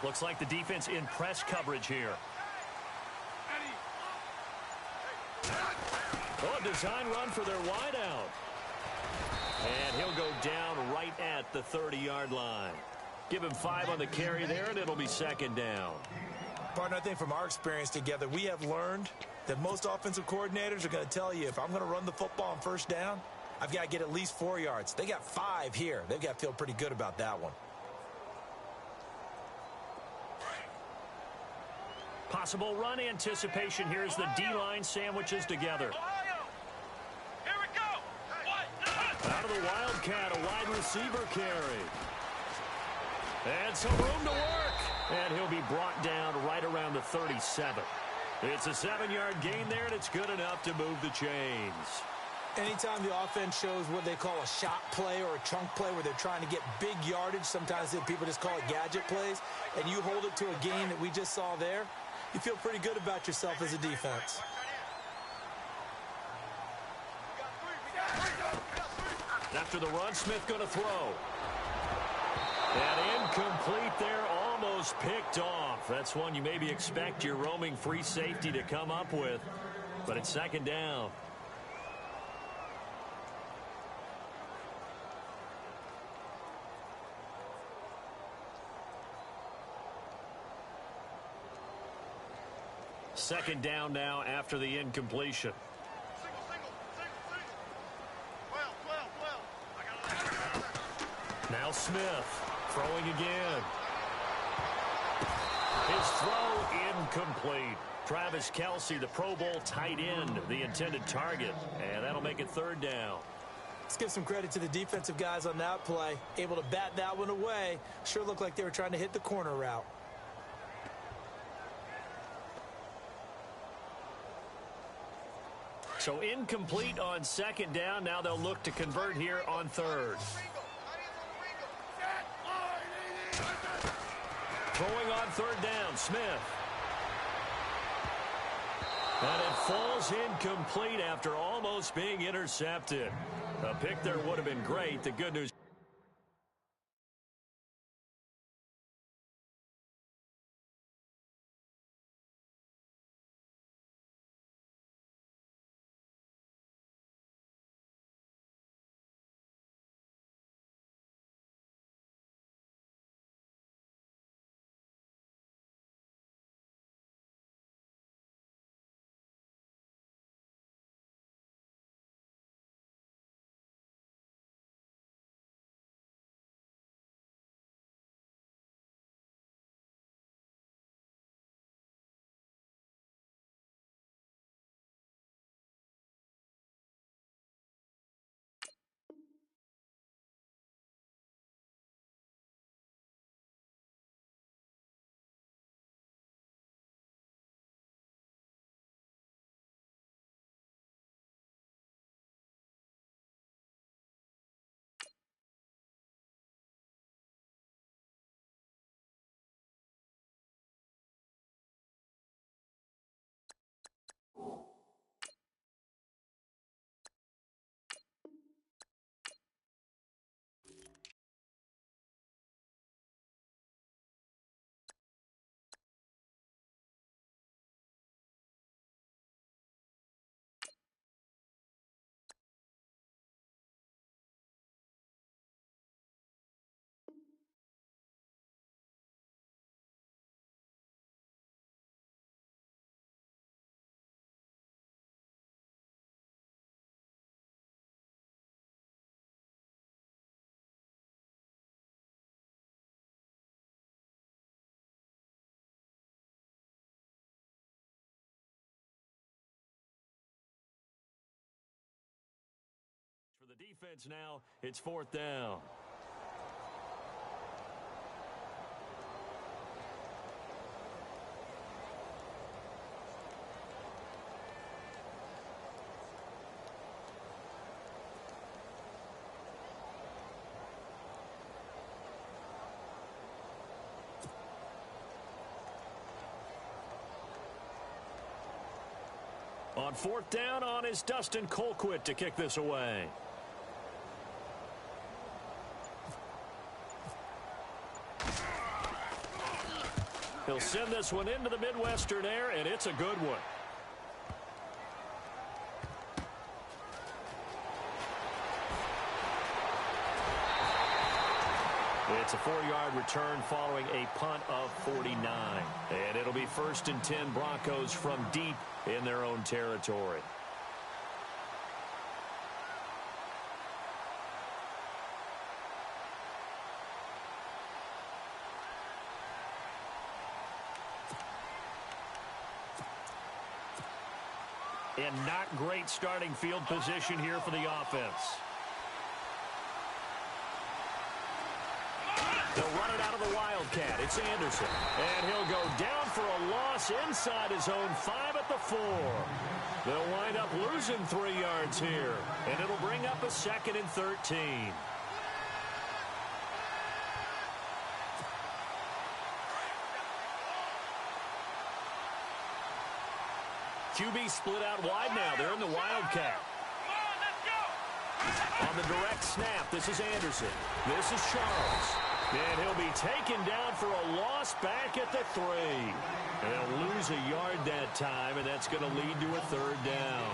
Looks like the defense in press coverage here. Oh, a design run for their wideout. And he'll go down right at the 30-yard line. Give him 5 on the carry there, and it'll be second down. Partner, I think from our experience together, we have learned that most offensive coordinators are going to tell you, if I'm going to run the football on first down, I've got to get at least 4 yards. They got 5 here. They've got to feel pretty good about that one. Possible run anticipation. Here's the D-line sandwiches together. Here we go. Out of the Wildcat, a wide receiver carry. And some room to work. And he'll be brought down right around the 37. It's a 7-yard gain there, and it's good enough to move the chains. Anytime the offense shows what they call a shot play or a chunk play where they're trying to get big yardage, sometimes people just call it gadget plays, and you hold it to a gain that we just saw there, you feel pretty good about yourself as a defense. After the run, Smith going to throw. And incomplete there, almost picked off. That's one you maybe expect your roaming free safety to come up with, but it's second down. Second down now after the incompletion. Now Smith throwing again. His throw incomplete. Travis Kelce, the Pro Bowl tight end, the intended target. And that'll make it third down. Let's give some credit to the defensive guys on that play. Able to bat that one away. Sure looked like they were trying to hit the corner route. So incomplete on second down. Now they'll look to convert here on third. Throwing on third down, Smith. And it falls incomplete after almost being intercepted. A pick there would have been great. The good news. For the defense now, it's fourth down. On fourth down on is Dustin Colquitt to kick this away. He'll send this one into the Midwestern air, and it's a good one. It's a 4-yard return following a punt of 49. And it'll be 1st and 10 Broncos from deep in their own territory. And not great starting field position here for the offense. They'll run it out of the Wildcat. It's Anderson. And he'll go down for a loss inside his own 5 at the 4. They'll wind up losing 3 yards here. And it'll bring up a 2nd and 13. QB split out wide now. They're in the Wildcat. On the direct snap, this is Anderson. This is Charles. And he'll be taken down for a loss back at the 3. They'll lose a yard that time, and that's going to lead to a 3rd down.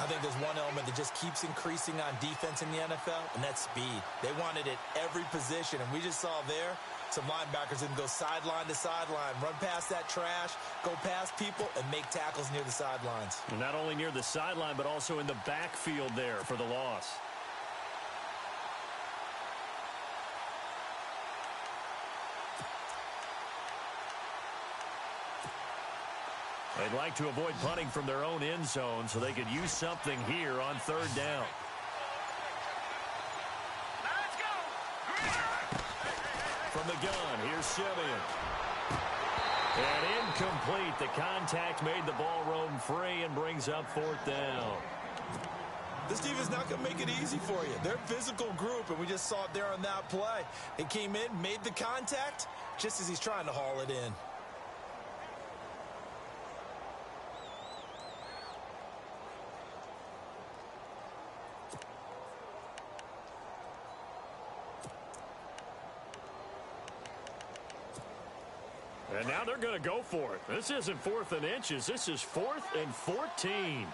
I think there's one element that just keeps increasing on defense in the NFL, and that's speed. They want it at every position, and we just saw there some linebackers that can go sideline to sideline, run past that trash, go past people, and make tackles near the sidelines. And not only near the sideline, but also in the backfield there for the loss. They'd like to avoid punting from their own end zone so they could use something here on 3rd down. From the gun, here's Simeon. And incomplete. The contact made the ball roam free and brings up 4th down. This team is not going to make it easy for you. They're a physical group, and we just saw it there on that play. They came in, made the contact, just as he's trying to haul it in. And now they're going to go for it. This isn't 4th and inches. This is 4th and 14.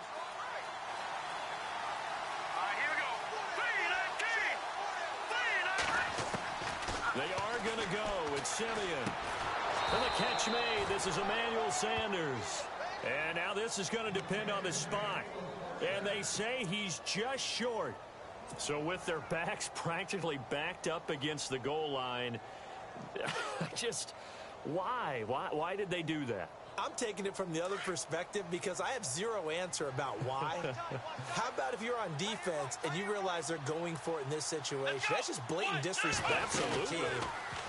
They are going to go. It's Simeon. And the catch made. This is Emmanuel Sanders. And now this is going to depend on the spot. And they say he's just short. So with their backs practically backed up against the goal line, just why? Why did they do that? I'm taking it from the other perspective because I have zero answer about why. How about if you're on defense and you realize they're going for it in this situation? That's just blatant disrespect for the team.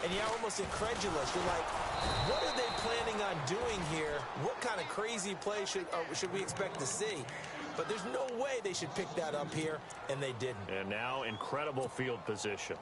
And you're almost incredulous. You're like, what are they planning on doing here? What kind of crazy play should we expect to see? But there's no way they should pick that up here, and they didn't. And now incredible field position.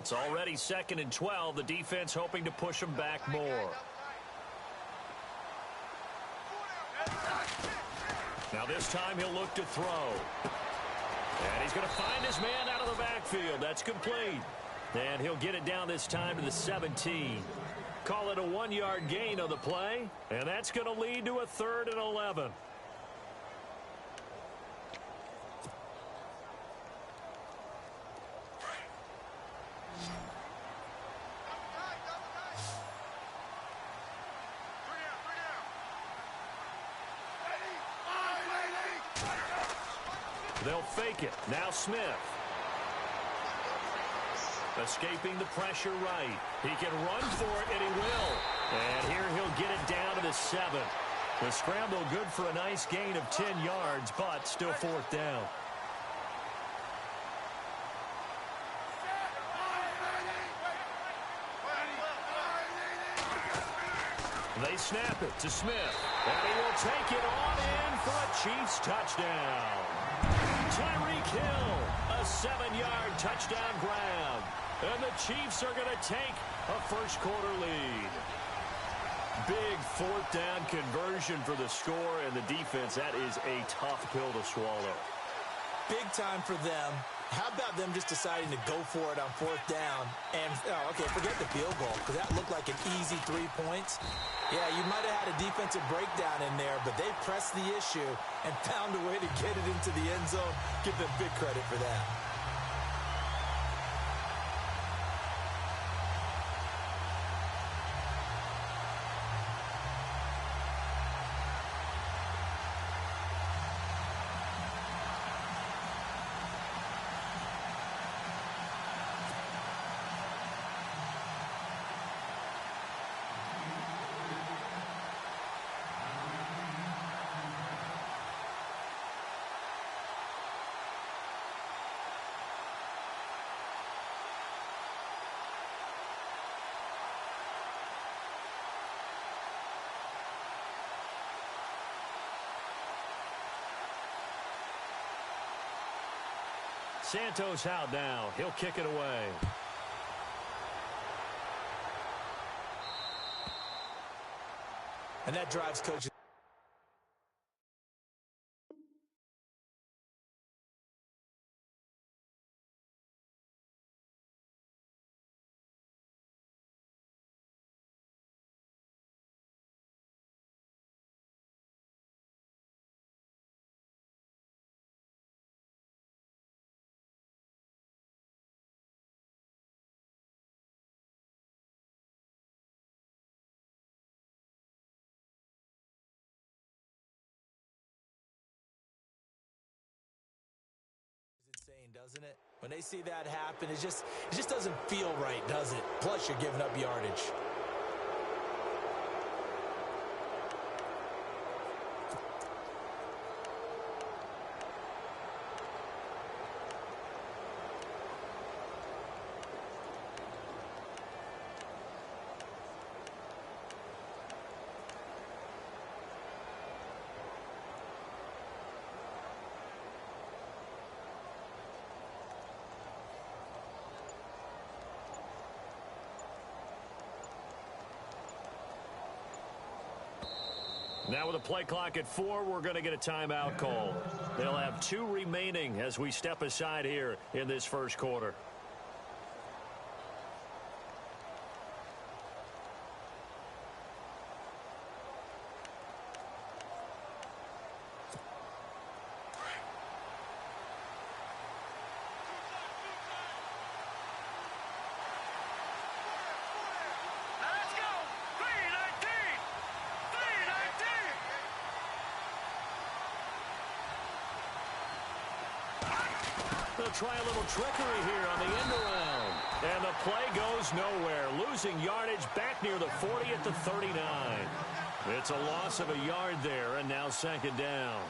It's already 2nd and 12. The defense hoping to push them back more. Now this time he'll look to throw. And he's going to find his man out of the backfield. That's complete. And he'll get it down this time to the 17. Call it a 1-yard gain on the play. And that's going to lead to a 3rd and 11. They'll fake it. Now Smith. Escaping the pressure right. He can run for it, and he will. And here he'll get it down to the 7. The scramble good for a nice gain of 10 yards, but still 4th down. They snap it to Smith, and he will take it on in for a Chiefs touchdown. Tyreek Hill, a 7-yard touchdown grab. And the Chiefs are going to take a first-quarter lead. Big 4th down conversion for the score, and the defense, that is a tough pill to swallow. Big time for them. How about them just deciding to go for it on 4th down? And, okay, forget the field goal, because that looked like an easy 3 points. Yeah, you might have had a defensive breakdown in there, but they pressed the issue and found a way to get it into the end zone. Give them big credit for that. Santos out now. He'll kick it away. And that drives coaches. Insane, doesn't it? When they see that happen, it just doesn't feel right, does it? Plus, you're giving up yardage. Now with a play clock at 4, we're going to get a timeout call. They'll have 2 remaining as we step aside here in this first quarter. They'll try a little trickery here on the end around. And the play goes nowhere. Losing yardage back near the 40 at the 39. It's a loss of a yard there, and now 2nd down.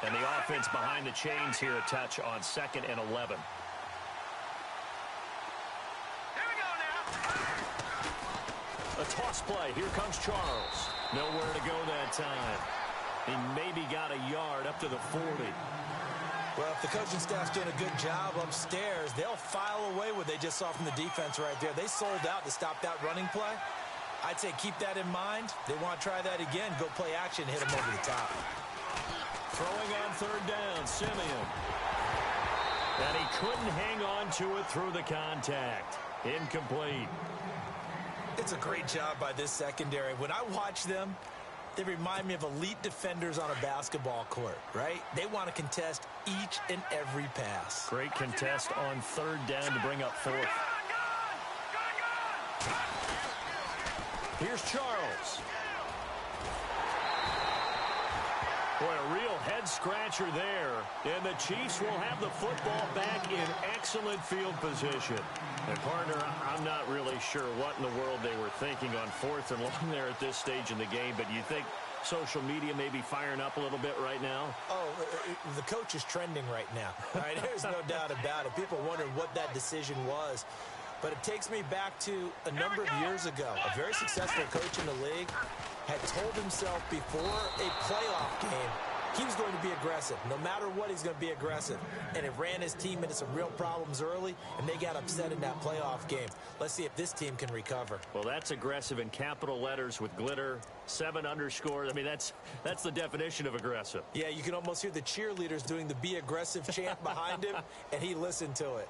And the offense behind the chains here a touch on 2nd and 11. toss play. Here comes Charles. Nowhere to go that time. He maybe got a yard up to the 40. Well, if the coaching staff's doing a good job upstairs, they'll file away what they just saw from the defense right there. They sold out to stop that running play. I'd say keep that in mind. They want to try that again. Go play action, hit them over the top. Throwing on third down, Simeon. And he couldn't hang on to it through the contact. Incomplete. It's a great job by this secondary. When I watch them, they remind me of elite defenders on a basketball court, right? They want to contest each and every pass. Great contest on third down to bring up fourth. Here's Charles. Boy, a real head-scratcher there. And the Chiefs will have the football back in excellent field position. And, partner, I'm not really sure what in the world they were thinking on fourth and long there at this stage in the game, but you think social media may be firing up a little bit right now? Oh, the coach is trending right now. Right? There's no doubt about it. People are wondering what that decision was. But it takes me back to a number of years ago. A very successful coach in the league had told himself before a playoff game he was going to be aggressive. No matter what, he's going to be aggressive. And it ran his team into some real problems early, and they got upset in that playoff game. Let's see if this team can recover. Well, that's aggressive in capital letters with glitter, 7 underscores. I mean, that's the definition of aggressive. Yeah, you can almost hear the cheerleaders doing the be aggressive chant behind him, and he listened to it.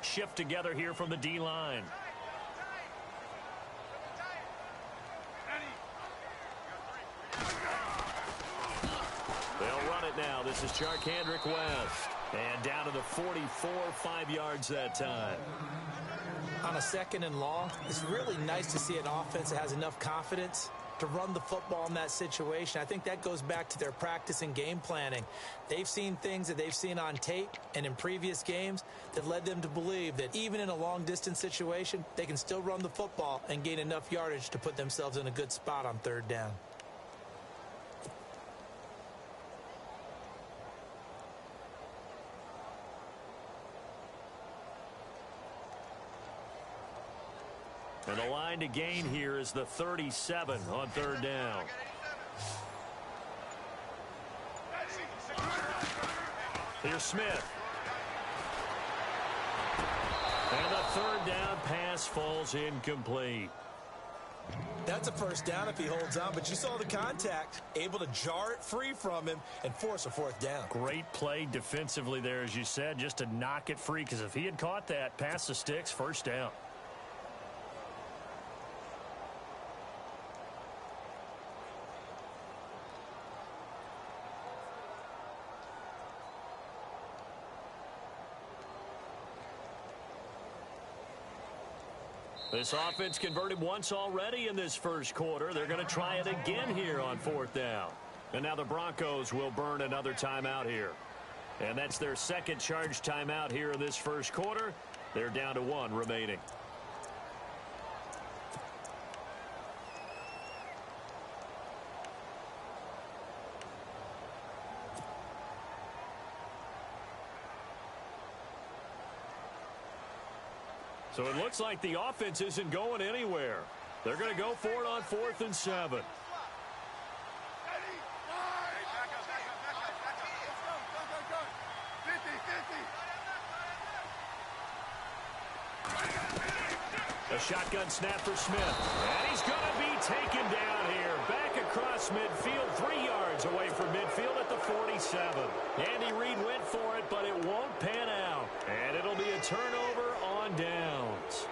Shift together here from the D-line. They'll run it now. This is Charkandrick West. And down to the 44, 5 yards that time. On a second and long, it's really nice to see an offense that has enough confidence to run the football in that situation. I think that goes back to their practice and game planning. They've seen things that they've seen on tape and in previous games that led them to believe that even in a long-distance situation, they can still run the football and gain enough yardage to put themselves in a good spot on third down. And the line to gain here is the 37 on third down. Here's Smith. And the third down pass falls incomplete. That's a first down if he holds on, but you saw the contact, able to jar it free from him and force a fourth down. Great play defensively there, as you said, just to knock it free, because if he had caught that, past the sticks, first down. This offense converted once already in this first quarter. They're going to try it again here on fourth down. And now the Broncos will burn another timeout here. And that's their second charge timeout here in this first quarter. They're down to 1 remaining. So it looks like the offense isn't going anywhere. They're going to go for it on 4th and 7. A shotgun snap for Smith. And he's going to be taken down here. Back across midfield, 3 yards away from midfield at the 47. Andy Reid went for it, but it won't pan out. And it'll be a turnover on downs.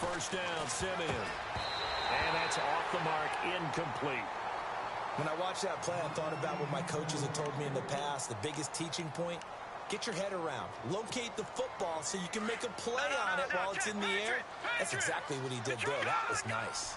first down, Simeon. And that's off the mark, incomplete. When I watched that play, I thought about what my coaches had told me in the past. The biggest teaching point, get your head around. Locate the football so you can make a play on it while it's in the air. That's exactly what he did there. That was nice.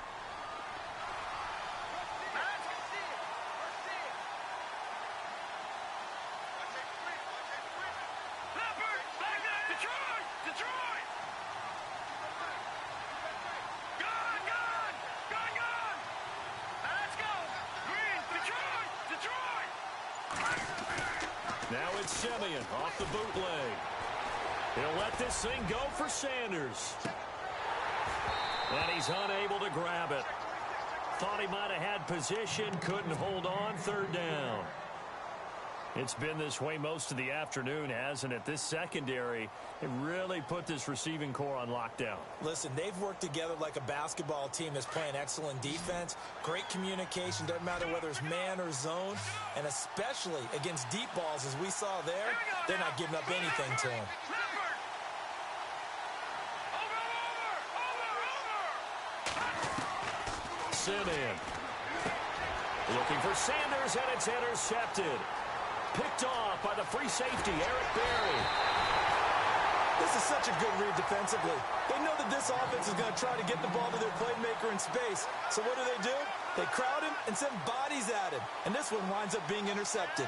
Now it's Simeon off the bootleg. He'll let this thing go for Sanders. And he's unable to grab it. Thought he might have had position, couldn't hold on, third down. It's been this way most of the afternoon, hasn't it? This secondary, it really put this receiving core on lockdown. Listen, they've worked together like a basketball team that's playing excellent defense. Great communication, doesn't matter whether it's man or zone. And especially against deep balls, as we saw there, they're not giving up anything to him. Simeon. Looking for Sanders, and it's intercepted. Picked off by the free safety, Eric Berry. This is such a good read defensively. They know that this offense is going to try to get the ball to their playmaker in space. So what do? They crowd him and send bodies at him. And this one winds up being intercepted.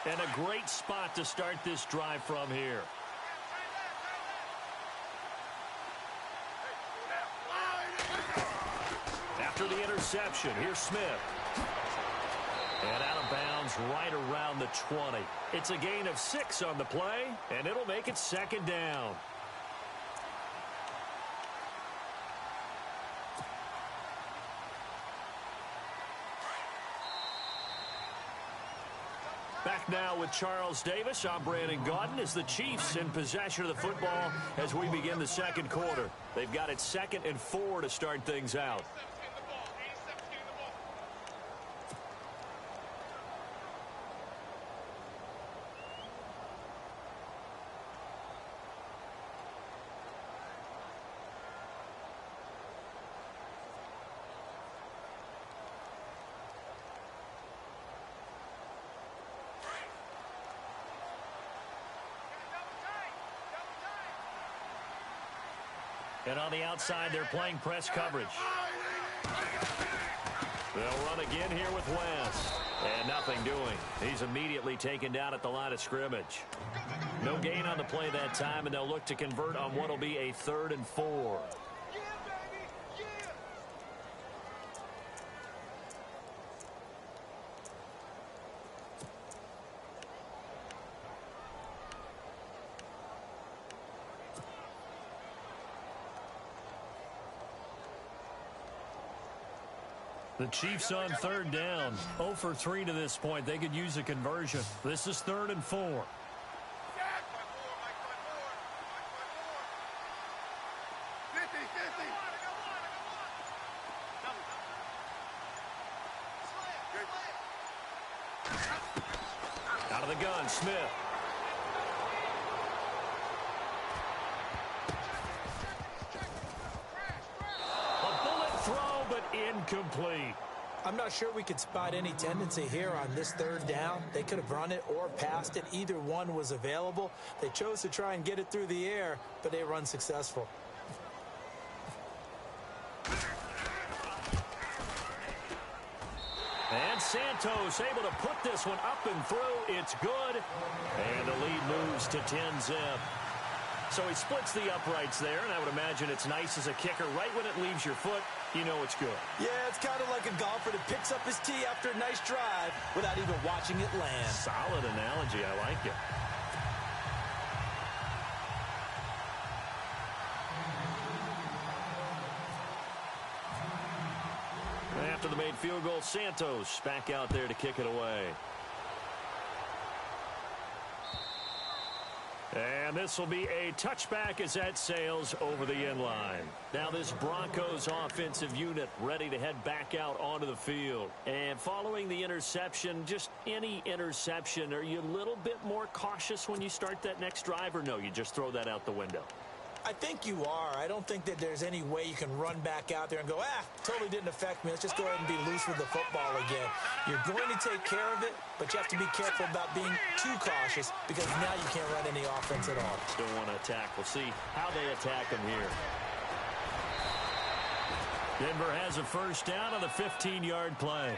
And a great spot to start this drive from here. After the interception, here's Smith. And out of bounds right around the 20. It's a gain of 6 on the play, and it'll make it second down. Back now with Charles Davis. I'm Brandon Gaudin as the Chiefs in possession of the football as we begin the second quarter. They've got it 2nd and 4 to start things out. And on the outside, they're playing press coverage. They'll run again here with West. And nothing doing. He's immediately taken down at the line of scrimmage. No gain on the play that time, and they'll look to convert on what will be a 3rd and 4. The Chiefs on 3rd down. 0 for 3 to this point. They could use a conversion. This is 3rd and 4. Out of the gun, Smith. Incomplete. I'm not sure we could spot any tendency here on this 3rd down. They could have run it or passed it. Either one was available. They chose to try and get it through the air, but they were unsuccessful. And Santos able to put this one up and through. It's good. And the lead moves to 10-zip. So he splits the uprights there, and I would imagine it's nice as a kicker. Right when it leaves your foot, you know it's good. Yeah, it's kind of like a golfer that picks up his tee after a nice drive without even watching it land. Solid analogy. I like it. After the made field goal, Santos back out there to kick it away. And this will be a touchback as that sails over the end line. Now this Broncos offensive unit ready to head back out onto the field. And following the interception, just any interception, are you a little bit more cautious when you start that next drive, or no, you just throw that out the window? I think you are. I don't think that there's any way you can run back out there and go, totally didn't affect me. Let's just go ahead and be loose with the football again. You're going to take care of it, but you have to be careful about being too cautious because now you can't run any offense at all. Don't want to attack. We'll see how they attack him here. Denver has a first down on the 15-yard play.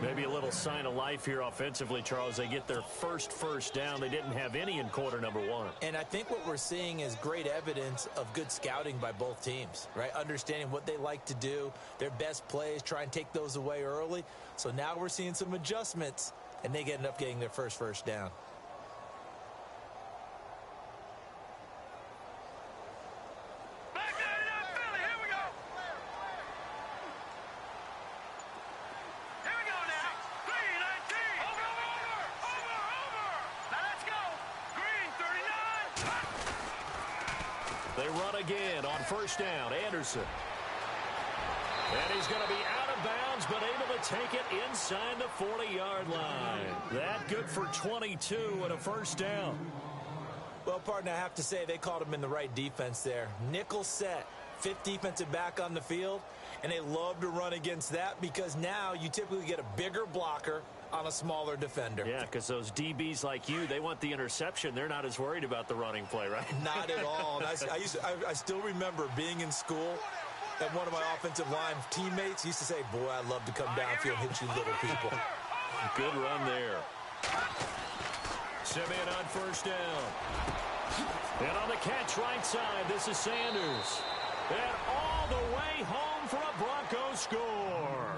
Maybe a little sign of life here offensively, Charles. They get their first down. They didn't have any in quarter number one. And I think what we're seeing is great evidence of good scouting by both teams, right? Understanding what they like to do, their best plays, try and take those away early. So now we're seeing some adjustments, and they end up getting their first down. They run again on first down. Anderson. And he's going to be out of bounds, but able to take it inside the 40-yard line. That good for 22 and a first down. Well, partner, I have to say they called him in the right defense there. Nickel set, fifth defensive back on the field, and they love to run against that because now you typically get a bigger blocker on a smaller defender. Yeah, because those DBs like you, they want the interception. They're not as worried about the running play, right? Not at all. And I still remember being in school, and one of my offensive line teammates used to say, boy, I'd love to come downfield and hit you little people. Good run there. Simeon on first down. And on the catch right side, this is Sanders. And all the way home for a Broncos score.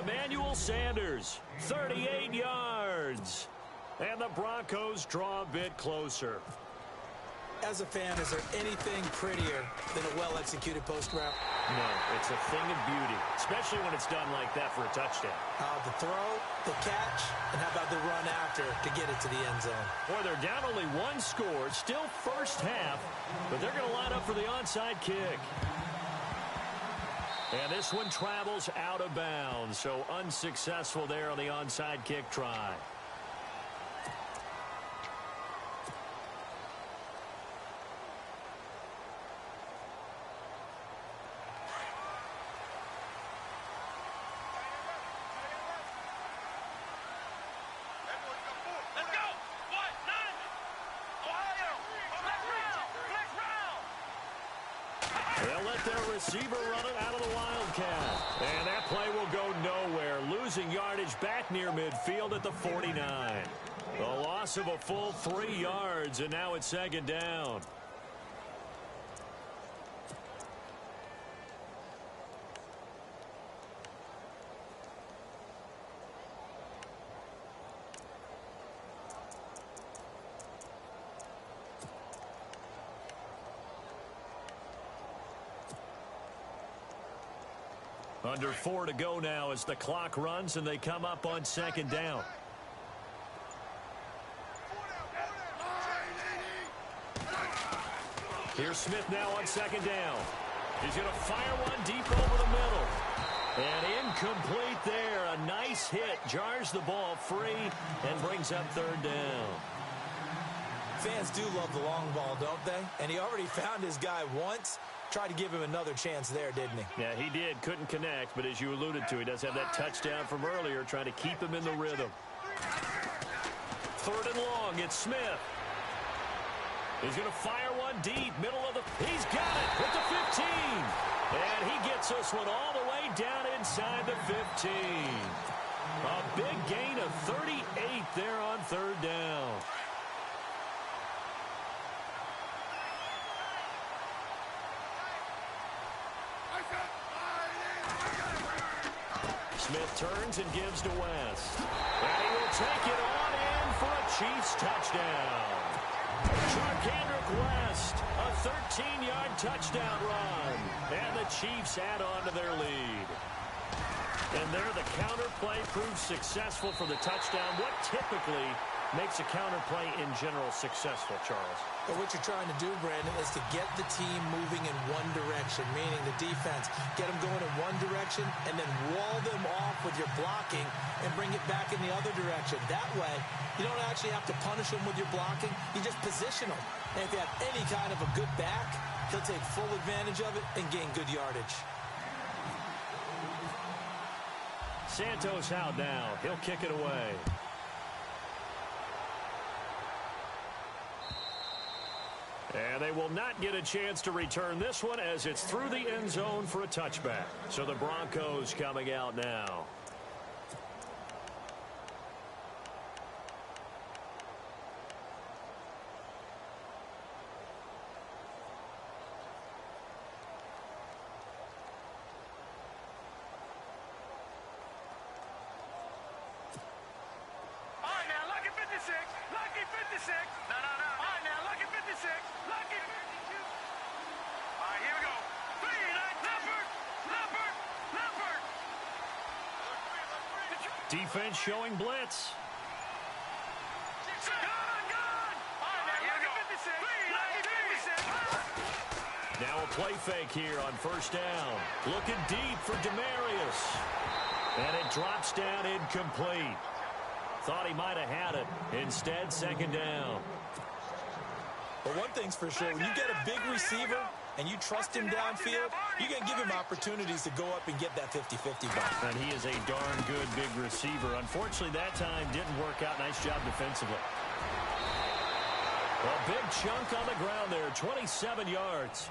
Emmanuel Sanders, 38 yards. And the Broncos draw a bit closer. As a fan, is there anything prettier than a well-executed post route? No, it's a thing of beauty, especially when it's done like that for a touchdown. The throw, the catch, and how about the run after to get it to the end zone? Boy, they're down only one score, still first half, but they're going to line up for the onside kick. And this one travels out of bounds, so unsuccessful there on the onside kick try. They'll let their receiver run it out of the Wildcat. And that play will go nowhere. Losing yardage back near midfield at the 49. A loss of a full 3 yards, and now it's second down. Under 4 to go now as the clock runs and they come up on second down. Here's Smith now on second down. He's going to fire one deep over the middle. And incomplete there. A nice hit. Jars the ball free and brings up third down. Fans do love the long ball, don't they? And he already found his guy once. Tried to give him another chance there, didn't he? Yeah, he did. Couldn't connect, but as you alluded to, he does have that touchdown from earlier, trying to keep him in the rhythm. Third and long, it's Smith. He's going to fire one deep, middle of the... He's got it with the 15. And he gets this one all the way down inside the 15. A big gain of 38 there on third down. Smith turns and gives to West. And he will take it on in for a Chiefs touchdown. Charkandrick West, a 13-yard touchdown run. And the Chiefs add on to their lead. And there the counter play proves successful for the touchdown. What typically makes a counterplay in general successful, Charles? But what you're trying to do, Brandon, is to get the team moving in one direction, meaning the defense, get them going in one direction and then wall them off with your blocking and bring it back in the other direction. That way, you don't actually have to punish them with your blocking. You just position them. And if you have any kind of a good back, he'll take full advantage of it and gain good yardage. Santos out now. He'll kick it away. And they will not get a chance to return this one as it's through the end zone for a touchback. So the Broncos coming out now. All right, now, lucky 56. Lucky 56. No. All right, now, lucky 56. Lucky 52. All right, here we go. 3, Leopard. Defense showing blitz. Gone. All right, now, here we go. 56. Now a play fake here on first down. Looking deep for Demarius. And it drops down incomplete. Thought he might have had it. Instead, second down. But one thing's for sure, when you get a big receiver and you trust him downfield, you can give him opportunities to go up and get that 50-50 ball. And he is a darn good big receiver. Unfortunately, that time didn't work out. Nice job defensively. A big chunk on the ground there, 27 yards.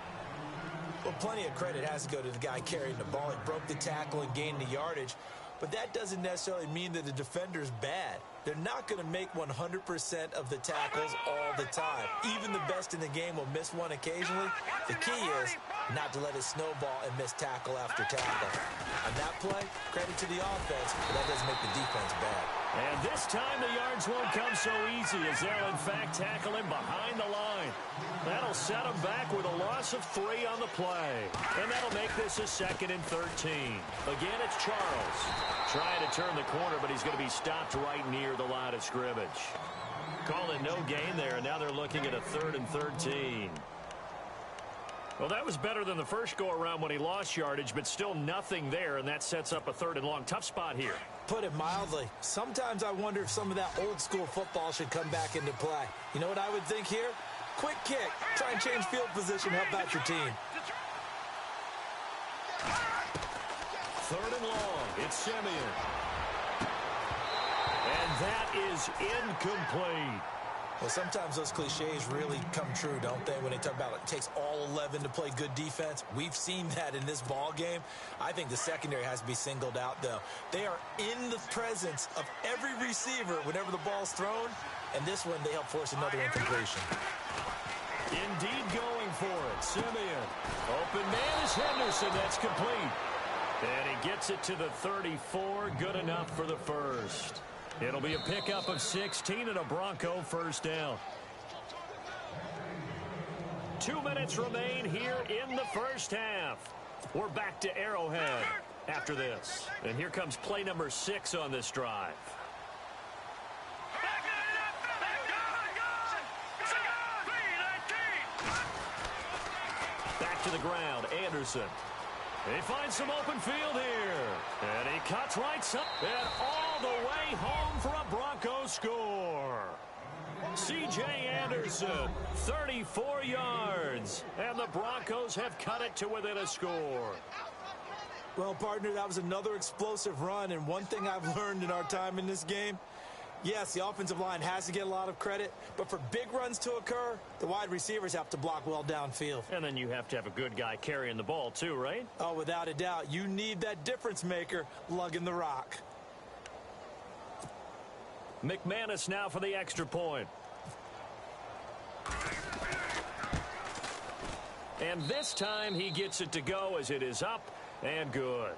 Well, plenty of credit has to go to the guy carrying the ball. He broke the tackle and gained the yardage. But that doesn't necessarily mean that the defender's bad. They're not going to make 100% of the tackles all the time. Even the best in the game will miss one occasionally. The key is not to let it snowball and miss tackle after tackle. On that play, credit to the offense, but that doesn't make the defense bad. And this time the yards won't come so easy as they'll, in fact, tackle him behind the line. That'll set him back with a loss of 3 on the play. And that'll make this a 2nd and 13. Again, it's Charles. Trying to turn the corner, but he's going to be stopped right near the line of scrimmage. Call it no gain there, and now they're looking at a 3rd and 13. Well, that was better than the first go-around when he lost yardage, but still nothing there, and that sets up a 3rd and long. Tough spot here. Put it mildly. Sometimes I wonder if some of that old-school football should come back into play. You know what I would think here? Quick kick. Try and change field position. Help out your team. 3rd and long. It's Simeon. And that is incomplete. Well, sometimes those cliches really come true, don't they, when they talk about it takes all 11 to play good defense. We've seen that in this ball game. I think the secondary has to be singled out, though. They are in the presence of every receiver whenever the ball's thrown, and this one they help force another incompletion. Indeed going for it. Simeon. Open man is Henderson. That's complete. And he gets it to the 34. Good enough for the first. It'll be a pickup of 16 and a Bronco first down. 2 minutes remain here in the first half. We're back to Arrowhead after this. And here comes play number 6 on this drive. Back to the ground, Anderson. He finds some open field here. And he cuts right up and all the way home for a Broncos score. C.J. Anderson, 34 yards. And the Broncos have cut it to within a score. Well, partner, that was another explosive run. And one thing I've learned in our time in this game, yes, the offensive line has to get a lot of credit, but for big runs to occur, the wide receivers have to block well downfield. And then you have to have a good guy carrying the ball too, right? Oh, without a doubt. You need that difference maker lugging the rock. McManus now for the extra point. And this time he gets it to go as it is up and good.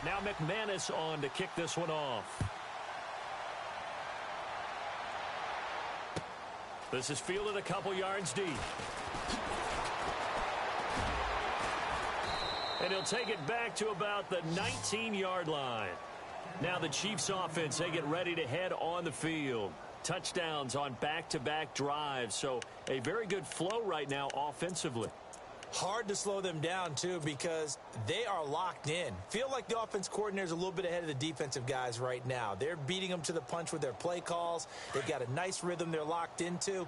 Now McManus on to kick this one off. This is fielded a couple yards deep. And he'll take it back to about the 19-yard line. Now the Chiefs offense, they get ready to head on the field. Touchdowns on back-to-back drives. So a very good flow right now offensively. Hard to slow them down, too, because they are locked in. Feel like the offense coordinator is a little bit ahead of the defensive guys right now. They're beating them to the punch with their play calls. They've got a nice rhythm they're locked into.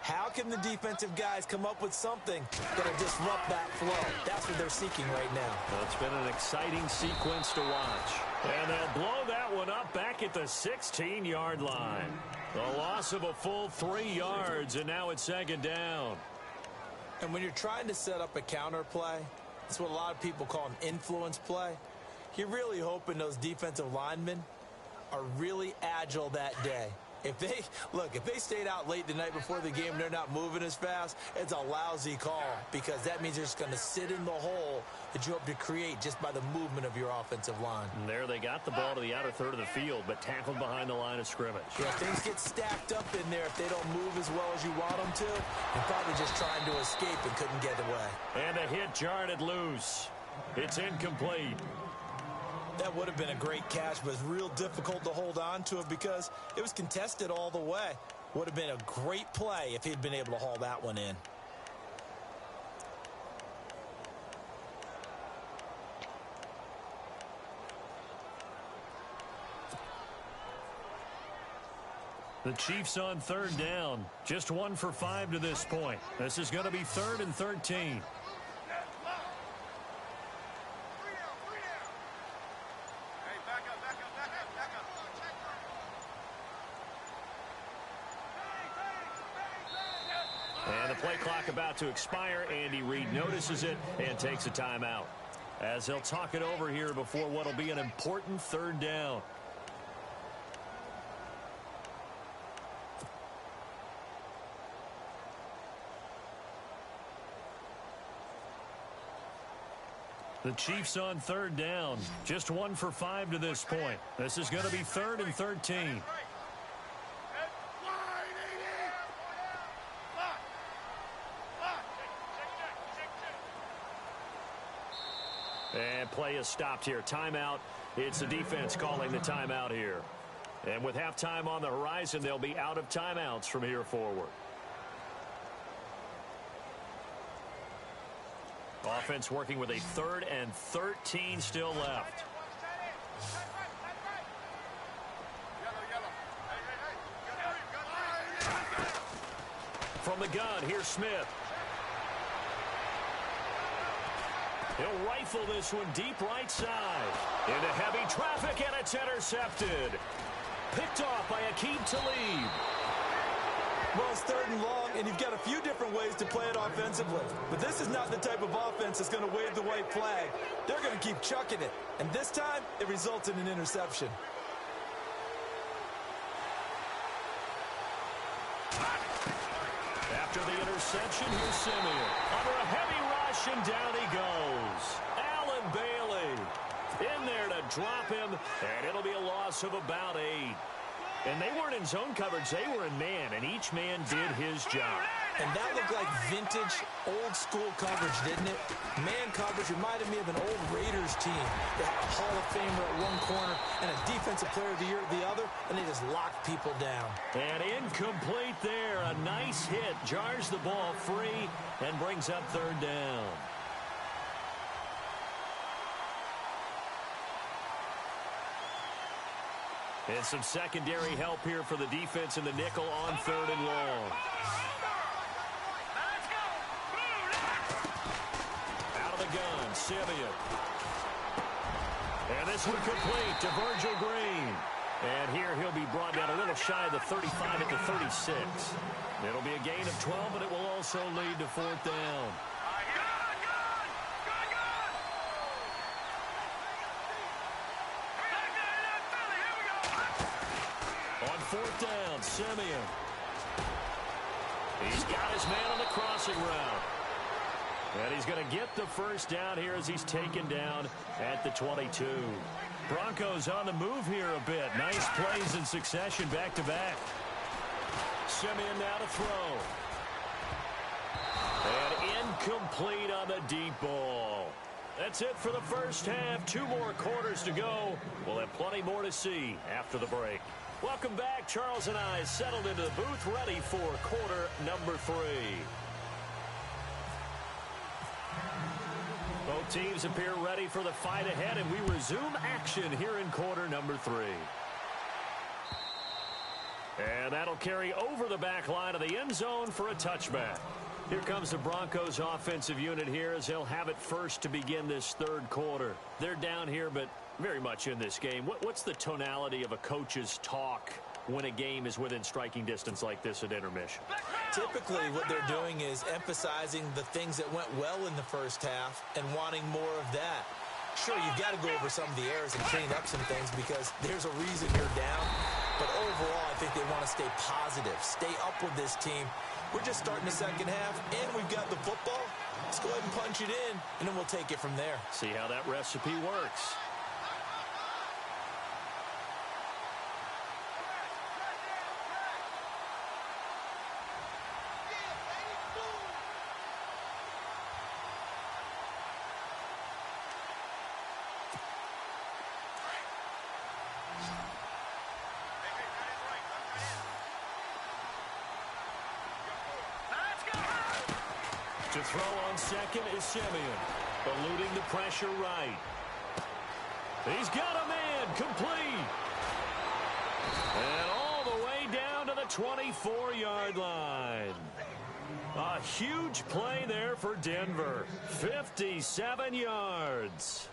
How can the defensive guys come up with something that'll disrupt that flow? That's what they're seeking right now. Well, it's been an exciting sequence to watch. And they'll blow that one up back at the 16-yard line. The loss of a full 3 yards, and now it's second down. And when you're trying to set up a counter play, that's what a lot of people call an influence play. You're really hoping those defensive linemen are really agile that day. If they stayed out late the night before the game and they're not moving as fast, it's a lousy call because that means they're just going to sit in the hole that you hope to create just by the movement of your offensive line. And there they got the ball to the outer third of the field, but tackled behind the line of scrimmage. Yeah, things get stacked up in there if they don't move as well as you want them to. They're probably just trying to escape and couldn't get away. And a hit jarred it loose. It's incomplete. That would have been a great catch, but it's real difficult to hold on to it because it was contested all the way. Would have been a great play if he'd been able to haul that one in. The Chiefs on third down. Just 1 for 5 to this point. This is going to be 3rd and 13. And the play clock about to expire. Andy Reid notices it and takes a timeout, as they'll talk it over here before what will be an important 3rd down. The Chiefs on third down. Just 1 for 5 to this point. This is going to be 3rd and 13. And play is stopped here. Timeout. It's the defense calling the timeout here. And with halftime on the horizon, they'll be out of timeouts from here forward. Offense working with a 3rd and 13 still left. From the gun, here's Smith. He'll rifle this one deep right side. Into heavy traffic, and it's intercepted. Picked off by Aqib Talib. Well, it's 3rd and long, and you've got a few different ways to play it offensively. But this is not the type of offense that's going to wave the white flag. They're going to keep chucking it. And this time, it results in an interception. After the interception, here's Simeon. Under a heavy rush, and down he goes. Allen Bailey in there to drop him, and it'll be a loss of about 8. And they weren't in zone coverage. They were in man, and each man did his job. And that looked like vintage, old-school coverage, didn't it? Man coverage reminded me of an old Raiders team. They had a Hall of Famer at one corner and a Defensive Player of the Year at the other, and they just locked people down. And incomplete there. A nice hit. Jars the ball free and brings up 3rd down. And some secondary help here for the defense in the nickel on 3rd and long. Out of the gun, Simeon. And this one complete to Virgil Green. And here he'll be brought down a little shy of the 35 at the 36. It'll be a gain of 12, but it will also lead to 4th down. On 4th down, Simeon. He's got his man on the crossing route. And he's going to get the first down here as he's taken down at the 22. Broncos on the move here a bit. Nice plays in succession back-to-back. Simeon now to throw. And incomplete on the deep ball. That's it for the first half. 2 more quarters to go. We'll have plenty more to see after the break. Welcome back. Charles and I settled into the booth, ready for quarter number 3. Both teams appear ready for the fight ahead, and we resume action here in quarter number 3. And that'll carry over the back line of the end zone for a touchback. Here comes the Broncos offensive unit here as they'll have it first to begin this third quarter. They're down here, but very much in this game. What's the tonality of a coach's talk when a game is within striking distance like this at intermission? Typically, what they're doing is emphasizing the things that went well in the first half and wanting more of that. Sure, you've got to go over some of the errors and clean up some things because there's a reason you're down. But overall, I think they want to stay positive, stay up with this team. We're just starting the second half, and we've got the football. Let's go ahead and punch it in, and then we'll take it from there. See how that recipe works. To throw on second is Simeon, eluding the pressure right. He's got a man, complete. And all the way down to the 24-yard line. A huge play there for Denver. 57 yards.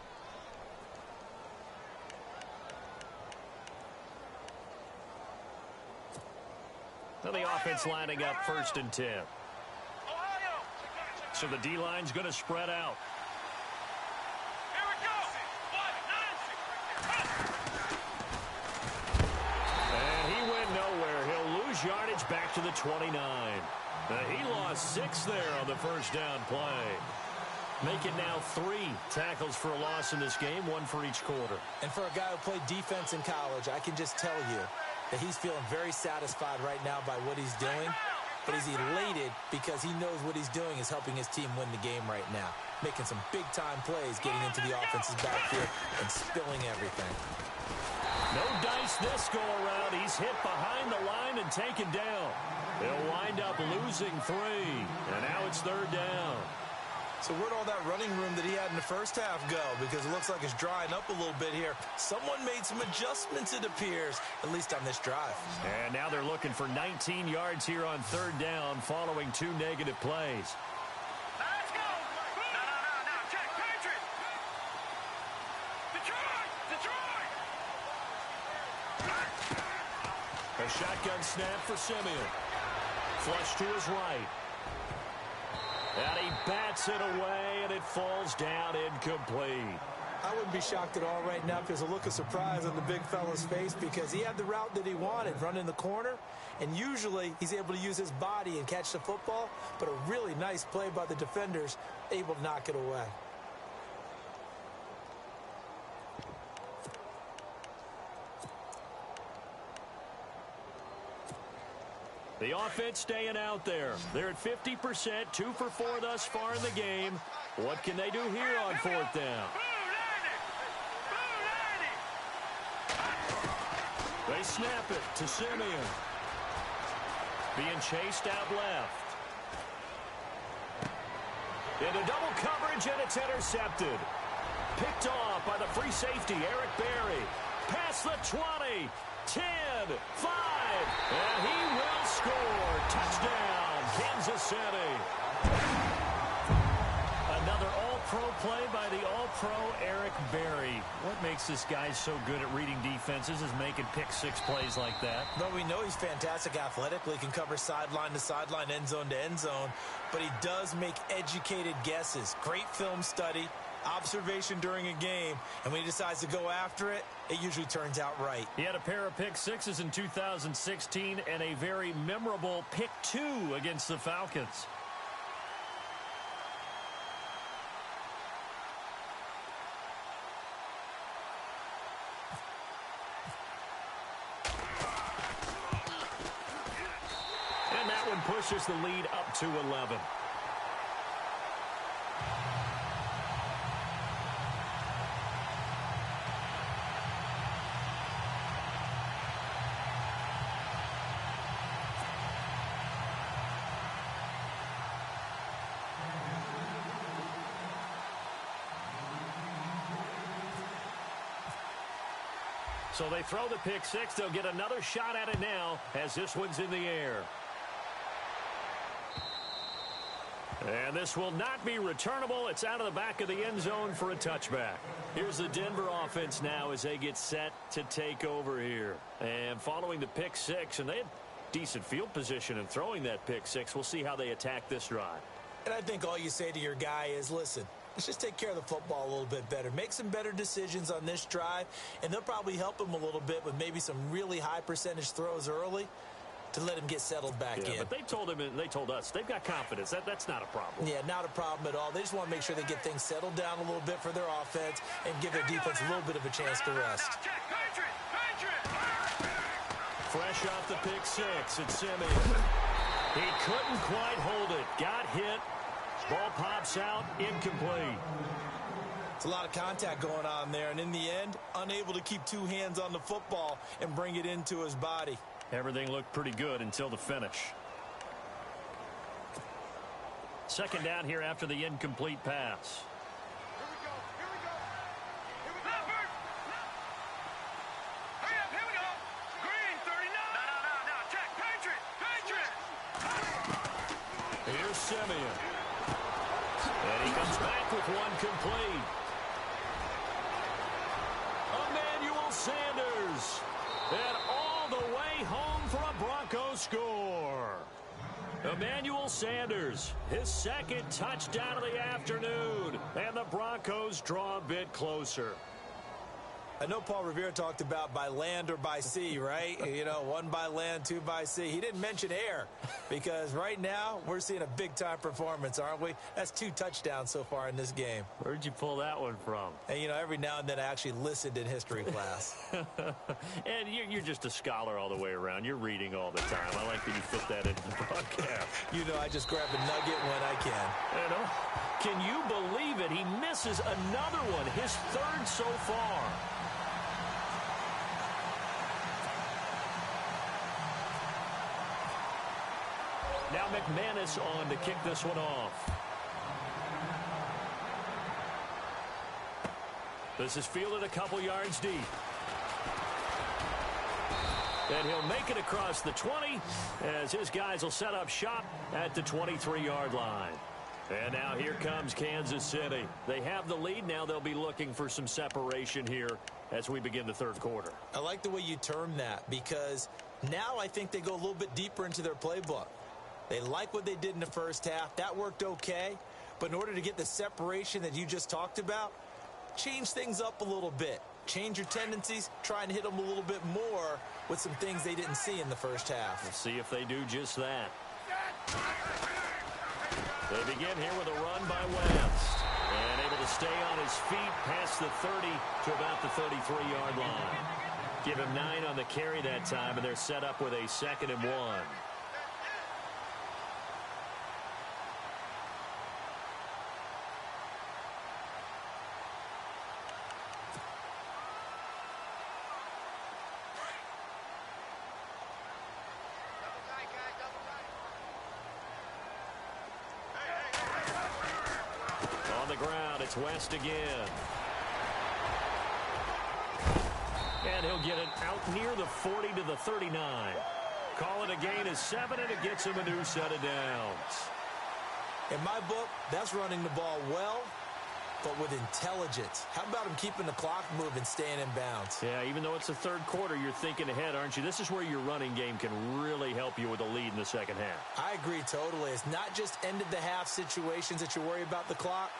Now the offense lining up 1st and 10. So the D-line's going to spread out. Here we go. And he went nowhere. He'll lose yardage back to the 29. He lost 6 there on the first down play. Make it now 3 tackles for a loss in this game, 1 for each quarter. And for a guy who played defense in college, I can just tell you that he's feeling very satisfied right now by what he's doing. But he's elated because he knows what he's doing is helping his team win the game right now. Making some big-time plays, getting into the offense's backfield, and spilling everything. No dice this go-around. He's hit behind the line and taken down. He'll wind up losing 3. And now it's 3rd down. So where'd all that running room that he had in the first half go? Because it looks like it's drying up a little bit here. Someone made some adjustments, it appears, at least on this drive. And now they're looking for 19 yards here on 3rd down following 2 negative plays. Let's go. No. Check. Patriots. Detroit. A shotgun snap for Simeon. Flush to his right. And he bats it away, and it falls down incomplete. I wouldn't be shocked at all right now if there's a look of surprise on the big fella's face because he had the route that he wanted, running the corner, and usually he's able to use his body and catch the football, but a really nice play by the defenders, able to knock it away. The offense staying out there. They're at 50%, 2 for 4 thus far in the game. What can they do here on 4th down? They snap it to Simeon. Being chased out left. Into double coverage, and it's intercepted. Picked off by the free safety, Eric Berry. Past the 20, 10, 5, and he will score. Touchdown, Kansas City. Another all-pro play by the all-pro Eric Berry. What makes this guy so good at reading defenses is making pick-6 plays like that. But we know he's fantastic athletically, can cover sideline to sideline, end zone to end zone, but he does make educated guesses. Great film study, observation during a game, and when he decides to go after it, it usually turns out right. He had a pair of pick-6s in 2016 and a very memorable pick-2 against the Falcons. one pushes the lead up to 11. So they throw the pick six. They'll get another shot at it now as this one's in the air. And this will not be returnable. It's out of the back of the end zone for a touchback. Here's the Denver offense now as they get set to take over here. And following the pick six, and they had decent field position in throwing that pick six. We'll see how they attack this drive. And I think all you say to your guy is, listen, let's just take care of the football a little bit better. Make some better decisions on this drive, and they'll probably help him a little bit with maybe some really high percentage throws early to let him get settled back in. But they told him, and they told us, they've got confidence. That's not a problem. Yeah, not a problem at all. They just want to make sure they get things settled down a little bit for their offense and give their defense a little bit of a chance to rest. Fresh off the pick six, it's Simeon. He couldn't quite hold it. Got hit. Ball pops out, incomplete. It's a lot of contact going on there, and in the end, unable to keep two hands on the football and bring it into his body. Everything looked pretty good until the finish. Second down here after the incomplete pass. Here's Simeon. And he comes back with one complete. Emmanuel Sanders. And all the way home for a Broncos score. Emmanuel Sanders, his second touchdown of the afternoon. And the Broncos draw a bit closer. I know Paul Revere talked about by land or by sea, right? You know, one by land, two by sea. He didn't mention air because right now we're seeing a big-time performance, aren't we? That's 2 touchdowns so far in this game. Where'd you pull that one from? And, you know, every now and then I actually listened in history class. And you're just a scholar all the way around. You're reading all the time. I like that you fit that into the broadcast. You know, I just grab a nugget when I can. You know, can you believe it? He misses another one, his third so far. Now McManus on to kick this one off. This is fielded a couple yards deep. And he'll make it across the 20 as his guys will set up shop at the 23-yard line. And now here comes Kansas City. They have the lead. Now they'll be looking for some separation here as we begin the third quarter. I like the way you term that because now I think they go a little bit deeper into their playbook. They like what they did in the first half. That worked okay. But in order to get the separation that you just talked about, change things up a little bit. Change your tendencies. Try and hit them a little bit more with some things they didn't see in the first half. We'll see if they do just that. They begin here with a run by West. And able to stay on his feet past the 30 to about the 33-yard line. Give him 9 on the carry that time, and they're set up with a 2nd and 1. It's West again. And he'll get it out near the 40 to the 39. Call it a gain of 7, and it gets him a new set of downs. In my book, that's running the ball well, but with intelligence. How about him keeping the clock moving, staying in bounds? Yeah, even though it's the third quarter, you're thinking ahead, aren't you? This is where your running game can really help you with a lead in the second half. I agree totally. It's not just end-of-the-half situations that you worry about the clock.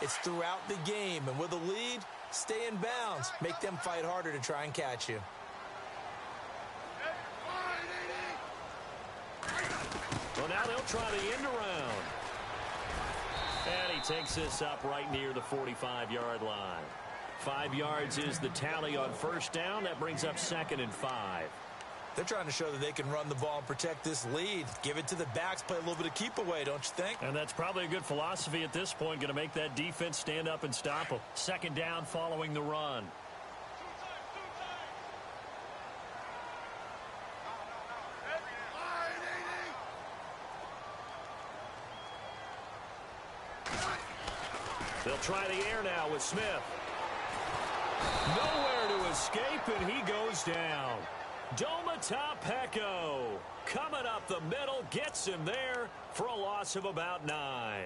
It's throughout the game, and with a lead, stay in bounds. Make them fight harder to try and catch you. Well, now they'll try the end around. And he takes this up right near the 45-yard line. 5 yards is the tally on first down. That brings up 2nd and 5. They're trying to show that they can run the ball and protect this lead. Give it to the backs, play a little bit of keep away, don't you think? And that's probably a good philosophy at this point, going to make that defense stand up and stop them. Second down following the run. They'll try the air now with Smith. Nowhere to escape, and he goes down. Peko coming up the middle, gets him there for a loss of about 9.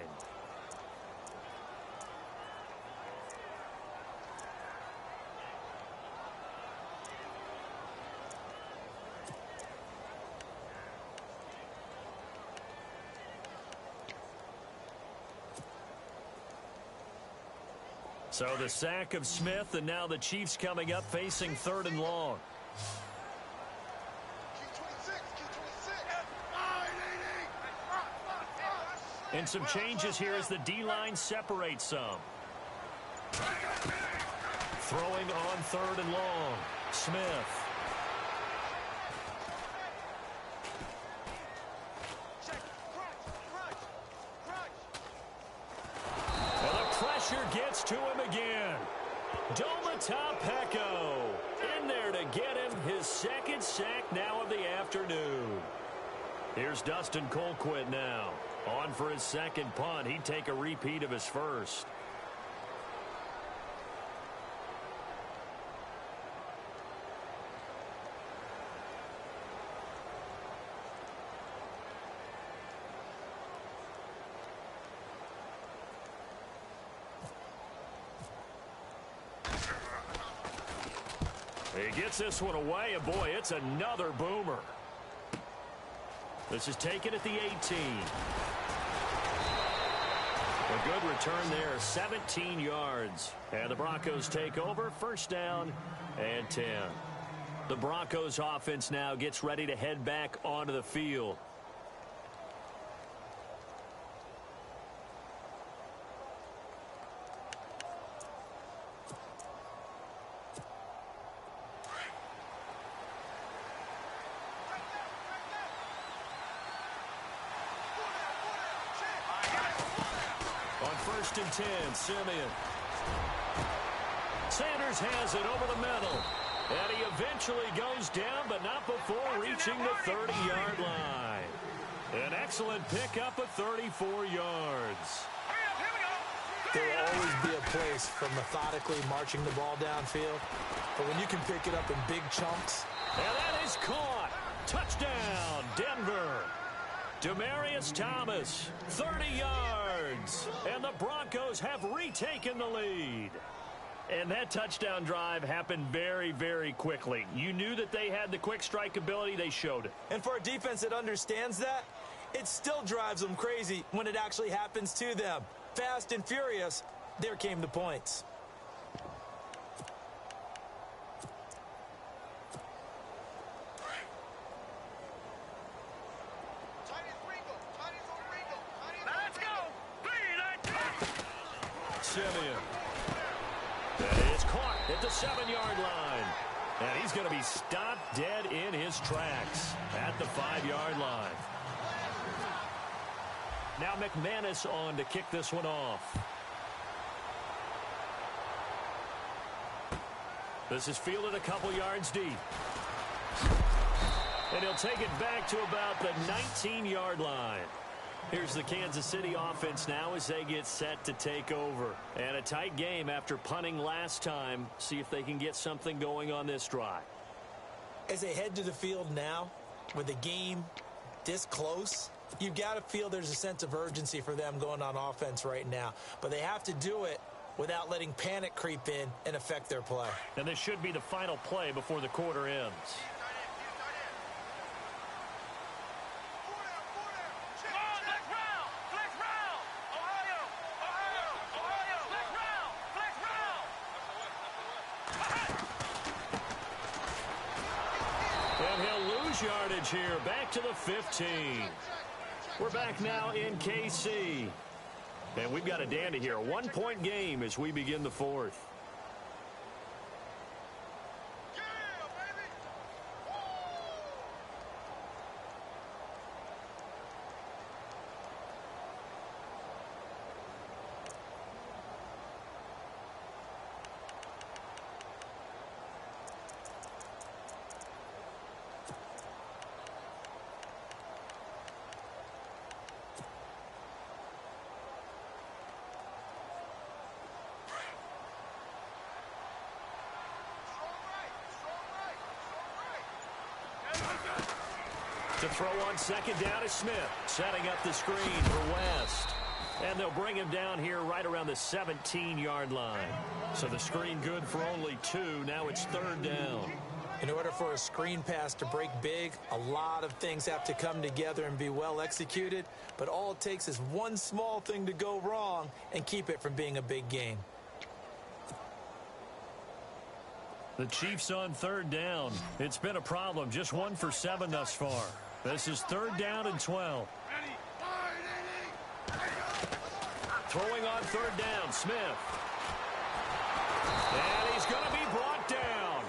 So the sack of Smith, and now the Chiefs coming up facing 3rd and long. And some changes here as the D-line separates some. Throwing on 3rd and long. Smith. And the pressure gets to him again. Peko in there to get him his 2nd sack now of the afternoon. Here's Dustin Colquitt now. On for his 2nd punt. He'd take a repeat of his 1st. He gets this one away, and boy, it's another boomer. This is taken at the 18. A good return there, 17 yards. And the Broncos take over, 1st down and 10. The Broncos offense now gets ready to head back onto the field. On 1st and 10, Simeon. Sanders has it over the middle. And he eventually goes down, but not before reaching the 30-yard line. An excellent pickup of 34 yards. There will always be a place for methodically marching the ball downfield. But when you can pick it up in big chunks. And that is caught. Touchdown, Denver. Demaryius Thomas, 30 yards. And the Broncos have retaken the lead. And that touchdown drive happened very, very quickly. You knew that they had the quick strike ability. They showed it. And for a defense that understands that, it still drives them crazy when it actually happens to them. Fast and furious, there came the points. Simeon. It's caught at the 7-yard line. And he's going to be stopped dead in his tracks at the 5-yard line. Now McManus on to kick this one off. This is fielded a couple yards deep. And he'll take it back to about the 19-yard line. Here's the Kansas City offense now as they get set to take over. And a tight game after punting last time. See if they can get something going on this drive. As they head to the field now, with the game this close, you've got to feel there's a sense of urgency for them going on offense right now. But they have to do it without letting panic creep in and affect their play. And this should be the final play before the quarter ends. Yardage here, back to the 15. We're back now in KC. And we've got a dandy here. A 1-point game as we begin the 4th. To throw on second down is Smith, setting up the screen for West. And they'll bring him down here right around the 17-yard line. So the screen good for only 2. Now it's third down. In order for a screen pass to break big, a lot of things have to come together and be well executed. But all it takes is one small thing to go wrong and keep it from being a big gain. The Chiefs on third down. It's been a problem. Just 1 for 7 thus far. This is third down and 12. Throwing on third down, Smith. And he's going to be brought down.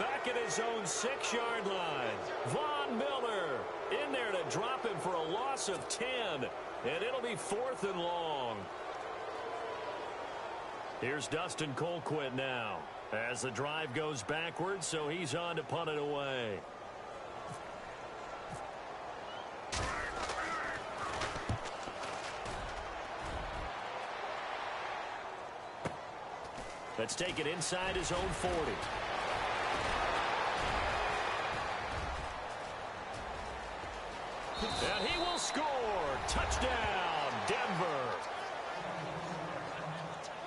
Back at his own 6-yard line. Von Miller in there to drop him for a loss of 10. And it'll be 4th and long. Here's Dustin Colquitt now. As the drive goes backwards, so he's on to punt it away. Let's take it inside his own 40. And he will score. Touchdown, Denver.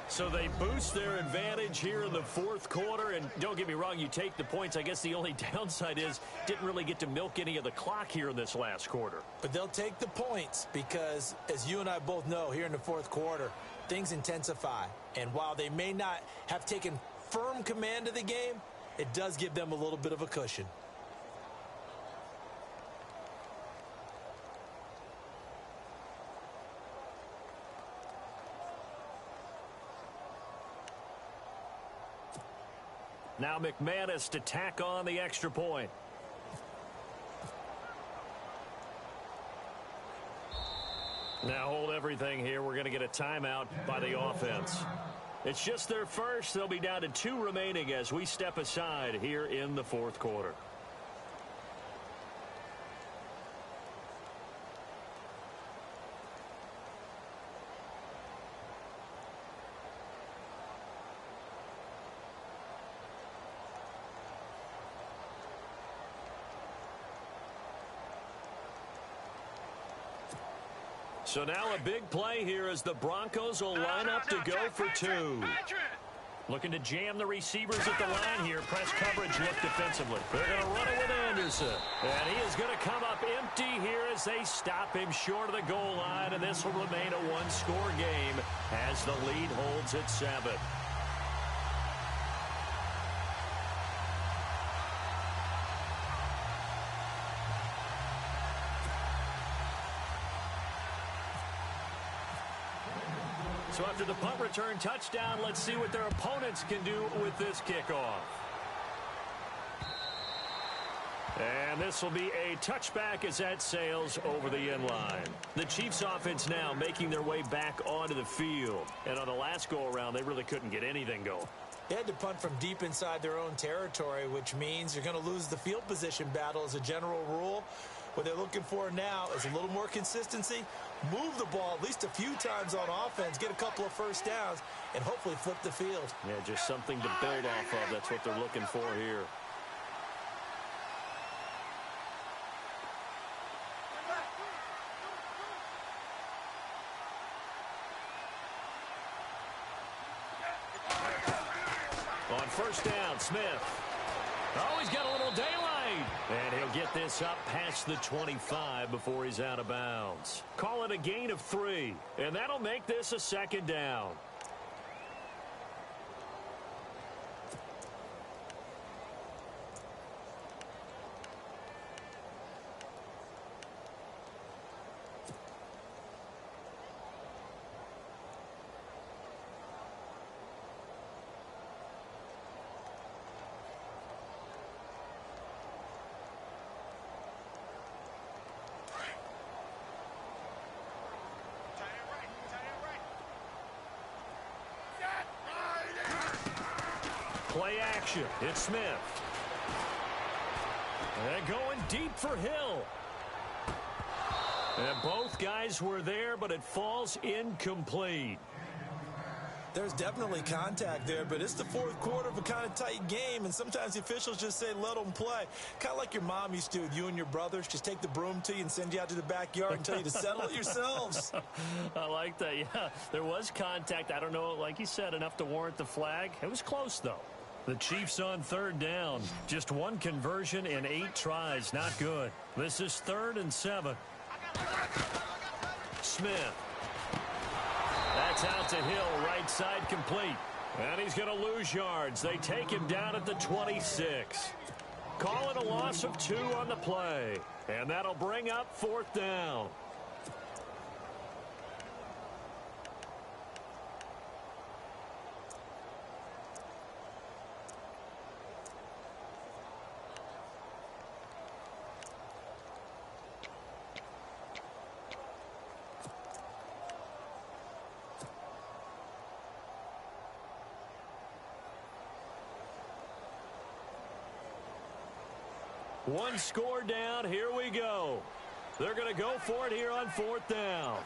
So they boost their advantage here in the fourth quarter. And don't get me wrong, you take the points. I guess the only downside is didn't really get to milk any of the clock here in this last quarter. But they'll take the points because, as you and I both know, here in the fourth quarter, things intensify. And while they may not have taken firm command of the game, it does give them a little bit of a cushion. Now McManus to tack on the extra point. Now hold everything here. We're going to get a timeout by the offense. It's just their first. They'll be down to 2 remaining as we step aside here in the fourth quarter. So now a big play here as the Broncos will line up to go for 2. Looking to jam the receivers at the line here. Press coverage look defensively. They're going to run it with Anderson. And he is going to come up empty here as they stop him short of the goal line. And this will remain a 1-score game as the lead holds at 7. So after the punt return touchdown, let's see what their opponents can do with this kickoff. And this will be a touchback as that sails over the end line. The Chiefs offense now making their way back onto the field. And on the last go-around, they really couldn't get anything going. They had to punt from deep inside their own territory, which means you're going to lose the field position battle as a general rule. What they're looking for now is a little more consistency, move the ball at least a few times on offense, get a couple of first downs, and hopefully flip the field. Yeah, just something to build off of. That's what they're looking for here. On first down, Smith. Oh, he's got a little daylight. And he'll get this up past the 25 before he's out of bounds. Call it a gain of 3. And that'll make this a second down. Play action. It's Smith. And going deep for Hill. And both guys were there, but it falls incomplete. There's definitely contact there, but it's the fourth quarter of a kind of tight game, and sometimes the officials just say, let them play. Kind of like your mom used to with you and your brothers. Just take the broom to you and send you out to the backyard and tell you to settle it yourselves. I like that, yeah. There was contact. I don't know, like you said, enough to warrant the flag. It was close, though. The Chiefs on third down. Just one conversion in 8 tries. Not good. This is 3rd and 7. Smith. That's out to Hill, right side complete. And he's going to lose yards. They take him down at the 26. Call it a loss of 2 on the play. And that'll bring up 4th down. One score down. Here we go. They're going to go for it here on 4th down.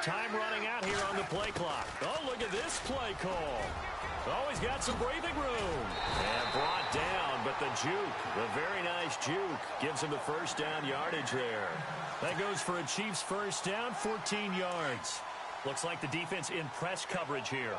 Time running out here on the play clock. Oh, look at this play call. Oh, he's got some breathing room. And brought down, but the juke, the very nice juke, gives him the first down yardage there. That goes for a Chiefs first down, 14 yards. Looks like the defense in press coverage here.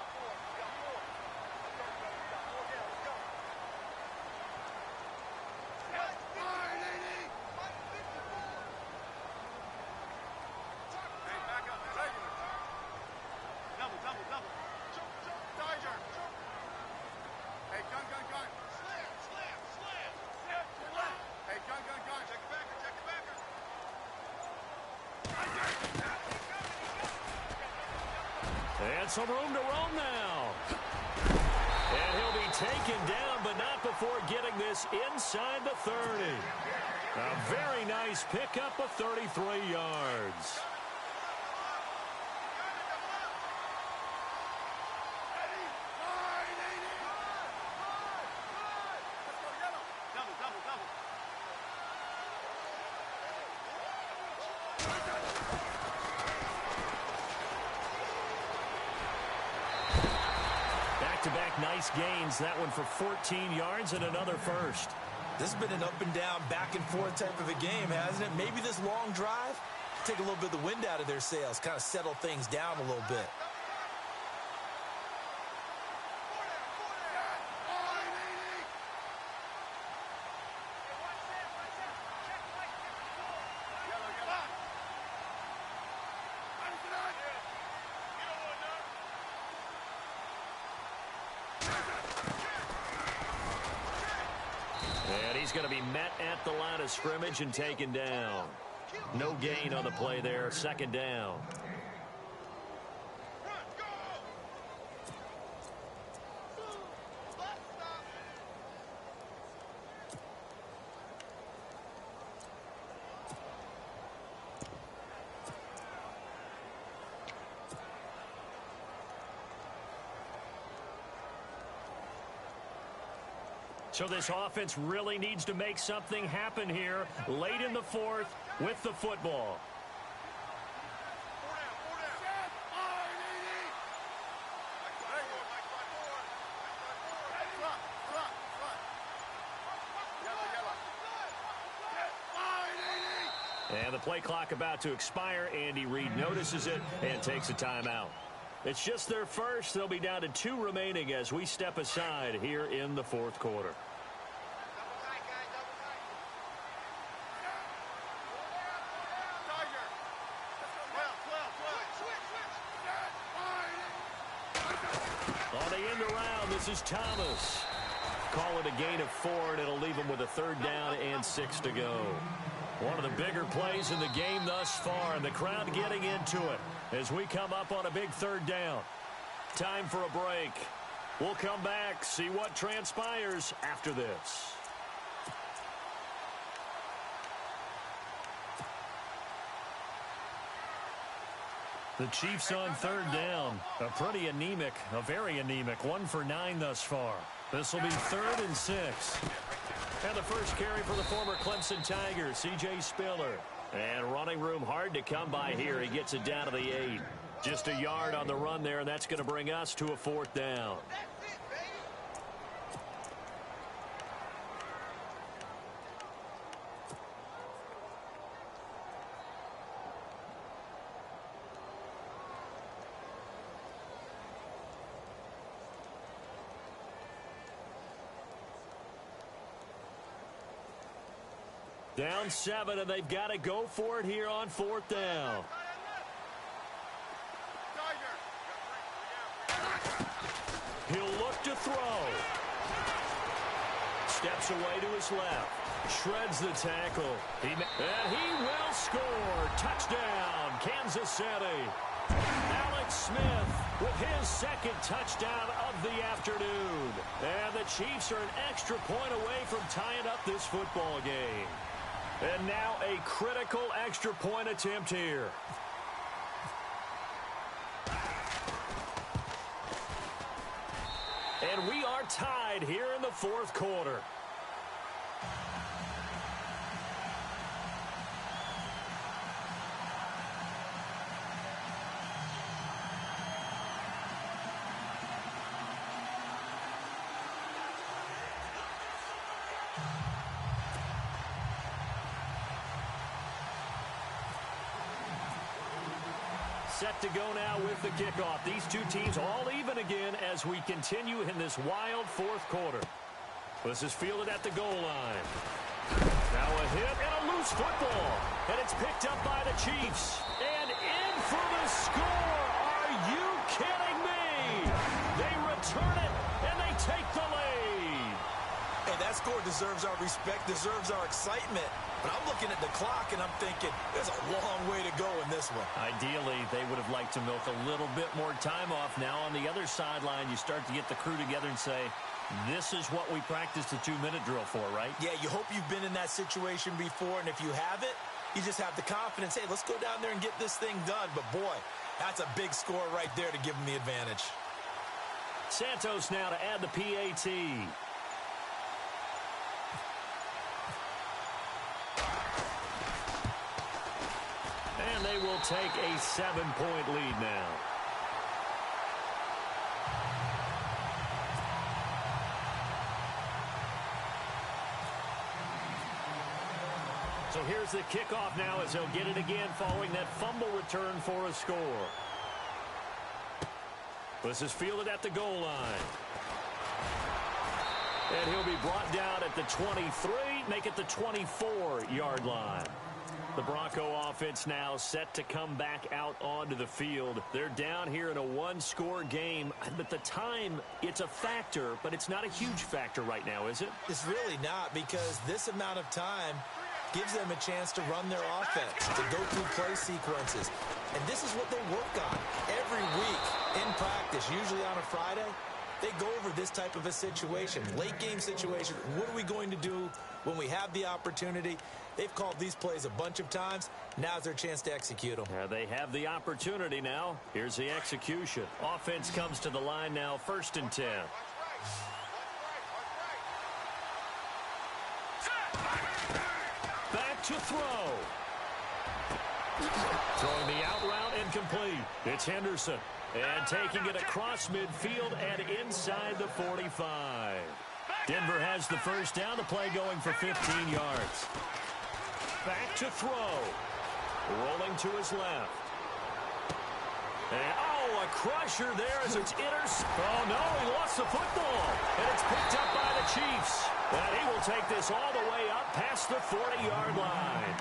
And some room to roam now. And he'll be taken down, but not before getting this inside the 30. A very nice pickup of 33 yards. Back-to-back nice gains. That one for 14 yards and another first. This has been an up and down, back and forth type of a game, hasn't it? Maybe this long drive, take a little bit of the wind out of their sails, kind of settle things down a little bit. And he's going to be met at the line of scrimmage and taken down. No gain on the play there. 2nd down. So this offense really needs to make something happen here late in the 4th with the football. And the play clock about to expire. Andy Reid notices it and takes a timeout. It's just their first. They'll be down to 2 remaining as we step aside here in the 4th quarter. On the end around, this is Thomas. Call it a gain of 4, and it'll leave him with a 3rd down and 6 to go. One of the bigger plays in the game thus far, and the crowd getting into it as we come up on a big 3rd down. Time for a break. We'll come back, see what transpires after this. The Chiefs on 3rd down. A pretty anemic, a very anemic. 1 for 9 thus far. This will be 3rd and 6. And the first carry for the former Clemson Tigers, C.J. Spiller. And running room hard to come by here. He gets it down to the 8. Just a yard on the run there, and that's going to bring us to a 4th down. Down 7, and they've got to go for it here on 4th down. He'll look to throw. Steps away to his left. Shreds the tackle. And he will score. Touchdown, Kansas City. Alex Smith with his 2nd touchdown of the afternoon. And the Chiefs are an extra point away from tying up this football game. And now a critical extra point attempt here. And we are tied here in the 4th quarter. Set to go now with the kickoff. These two teams all even again as we continue in this wild 4th quarter. This is fielded at the goal line. Now a hit and a loose football. And it's picked up by the Chiefs. And in for the score. Are you kidding me? They return it and they take the lead. Hey, that score deserves our respect, deserves our excitement. But I'm looking at the clock, and I'm thinking there's a long way to go in this one. Ideally, they would have liked to milk a little bit more time off. Now on the other sideline, you start to get the crew together and say, this is what we practiced the 2-minute drill for, right? Yeah, you hope you've been in that situation before, and if you haven't, you just have the confidence, hey, let's go down there and get this thing done. But, boy, that's a big score right there to give them the advantage. Santos now to add the PAT. And they will take a 7-point lead now. So here's the kickoff now as he'll get it again following that fumble return for a score. This is fielded at the goal line. And he'll be brought down at the 23, make it the 24-yard line. The Bronco offense now set to come back out onto the field. They're down here in a 1-score game. But the time, it's a factor, but it's not a huge factor right now, is it? It's really not, because this amount of time gives them a chance to run their offense, to go through play sequences. And this is what they work on every week in practice, usually on a Friday. They go over this type of a situation, late game situation. What are we going to do when we have the opportunity? They've called these plays a bunch of times. Now's their chance to execute them. They have the opportunity now. Here's the execution. Offense comes to the line now, 1st and 10. Back to throw. Throwing the out route incomplete. It's Henderson. And taking it across midfield and inside the 45. Denver has the 1st down. The play going for 15 yards. Back to throw. Rolling to his left. And, a crusher there as it's Oh, no, he lost the football. And it's picked up by the Chiefs. And he will take this all the way up past the 40-yard line.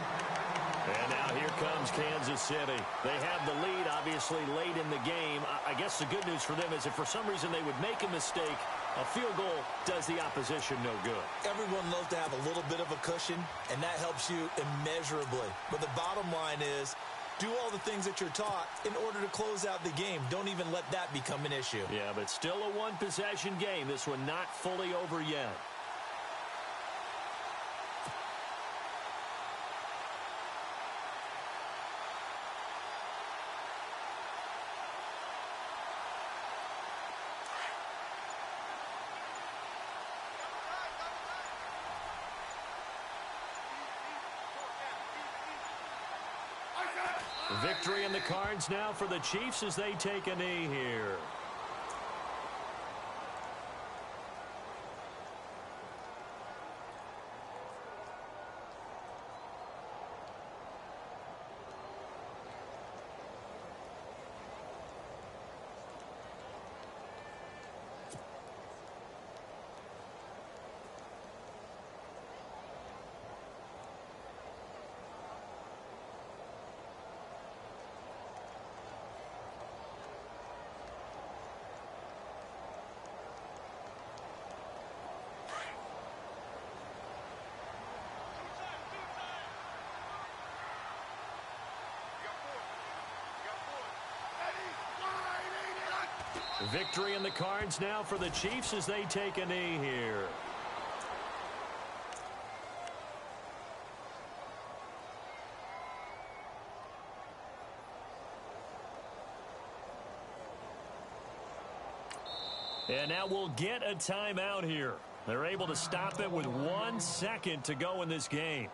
And now here comes Kansas City. They have the lead, obviously, late in the game. I guess the good news for them is if for some reason they would make a mistake, a field goal does the opposition no good. Everyone loves to have a little bit of a cushion, and that helps you immeasurably. But the bottom line is, do all the things that you're taught in order to close out the game. Don't even let that become an issue. Yeah, but still a one-possession game. This one not fully over yet. Victory in the cards now for the Chiefs as they take a knee here. Victory in the cards now for the Chiefs as they take a knee here. And now we'll get a timeout here. They're able to stop it with 1 second to go in this game.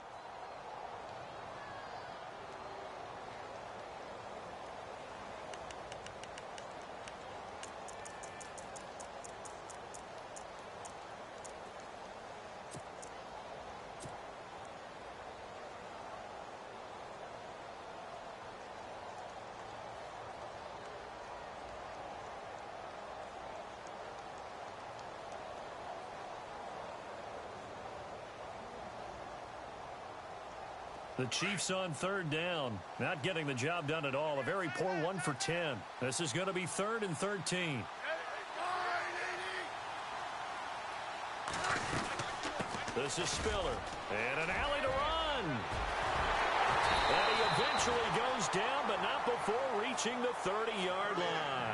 The Chiefs on third down. Not getting the job done at all. A very poor 1 for 10. This is going to be 3rd and 13. This is Spiller. And an alley to run. And he eventually goes down, but not before reaching the 30-yard line.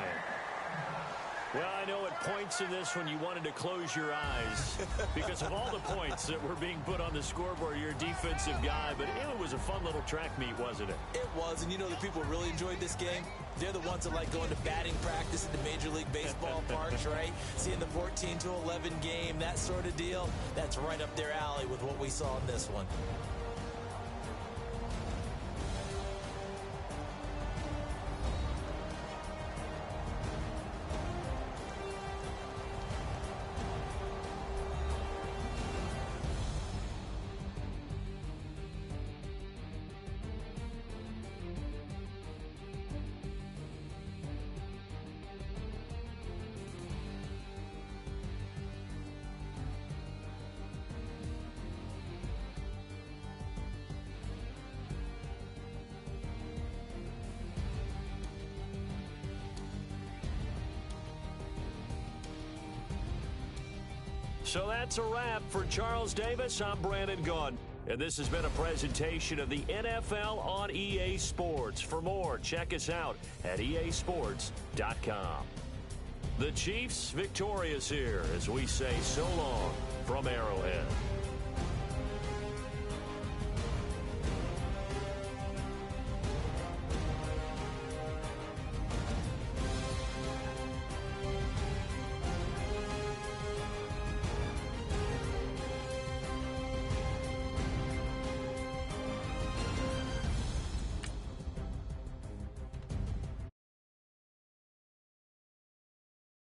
Well, I know at points in this when you wanted to close your eyes because of all the points that were being put on the scoreboard. You're a defensive guy, but it was a fun little track meet, wasn't it? It was, and you know the people who really enjoyed this game? They're the ones that like going to batting practice at the Major League Baseball parks, right? Seeing the 14-11 game, that sort of deal. That's right up their alley with what we saw in this one. So that's a wrap for Charles Davis. I'm Brandon Gaudin. And this has been a presentation of the NFL on EA Sports. For more, check us out at easports.com. The Chiefs victorious here as we say so long from Arrowhead.